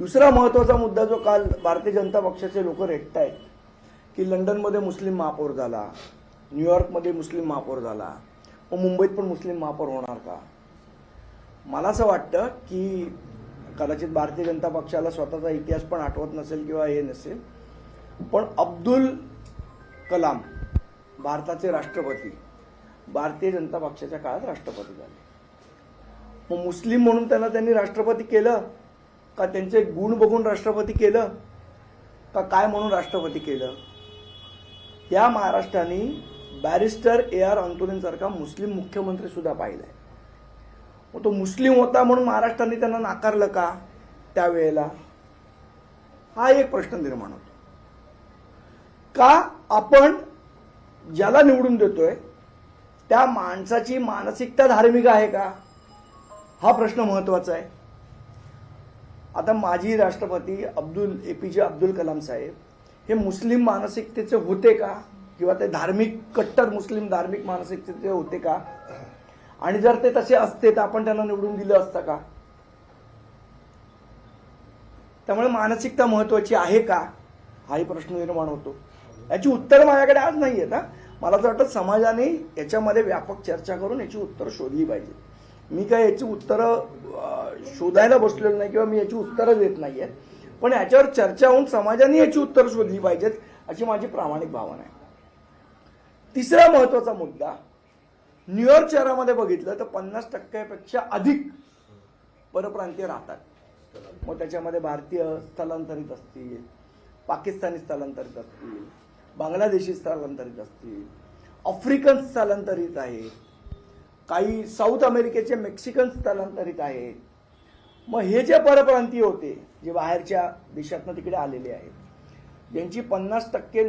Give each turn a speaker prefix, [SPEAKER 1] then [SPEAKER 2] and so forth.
[SPEAKER 1] दुसरा महत्त्वाचा मुद्दा जो काल भारतीय जनता पक्षाचे लोक रेटतायत की लंडनमध्ये मुस्लिम महापौर झाला, न्यूयॉर्कमध्ये मुस्लिम महापौर झाला, व मुंबईत पण मुस्लिम महापौर होणार का? मला असं वाटतं की कदाचित भारतीय जनता पक्षाला स्वतःचा इतिहास पण आठवत नसेल किंवा हे नसेल, पण अब्दुल कलाम भारताचे राष्ट्रपती भारतीय जनता पक्षाच्या काळात राष्ट्रपती झाले. मग मुस्लिम म्हणून त्यांनी राष्ट्रपती केलं का, त्यांचे गुण बघून राष्ट्रपती केलं का, काय म्हणून राष्ट्रपती केलं? या महाराष्ट्राने बॅरिस्टर AR अंतोनींसारखा मुस्लिम मुख्यमंत्री सुद्धा पाहिलाय. मग तो मुस्लिम होता म्हणून महाराष्ट्राने त्यांना नाकारलं का त्यावेळेला? हा एक प्रश्न निर्माण होतो. का आपण ज्याला निवडून देतोय त्या माणसाची मानसिकता धार्मिक आहे का, हा प्रश्न महत्वाचा आहे. आता माजी राष्ट्रपती APJ अब्दुल कलाम साहेब हे मुस्लिम मानसिकतेचे होते का, किंवा ते धार्मिक कट्टर मुस्लिम धार्मिक मानसिकतेचे होते का? आणि जर ते तसे असते तर आपण त्यांना निवडून दिलं असतं का? त्यामुळे मानसिकता महत्वाची आहे का, हाही प्रश्न निर्माण होतो. याची उत्तर माझ्याकडे आज नाही आहेत. मला असं वाटतं समाजाने याच्यामध्ये व्यापक चर्चा करून याची उत्तरं शोधली पाहिजे. मी काय याची उत्तरं शोधायला बसलेलो नाही किंवा मी याची उत्तरं देत नाहीये, पण याच्यावर चर्चा होऊन समाजाने याची उत्तरं शोधली पाहिजेत अशी माझी प्रामाणिक भावना आहे. तिसरा महत्वाचा मुद्दा, न्यूयॉर्क शहरामध्ये बघितलं तर 50% अधिक परप्रांतीय राहतात. मग त्याच्यामध्ये भारतीय स्थलांतरित असतील, पाकिस्तानी स्थलांतरित असतील, बांगलादेशी स्थलांतरित असतील, आफ्रिकन स्थलांतरित आहेत, काही साऊथ अमेरिकेचे मेक्सिकन स्थलांतरित आहेत. मग हे जे परप्रांतीय होते जे बाहेरच्या देशातनं तिकडे आलेले आहेत, ज्यांची 50%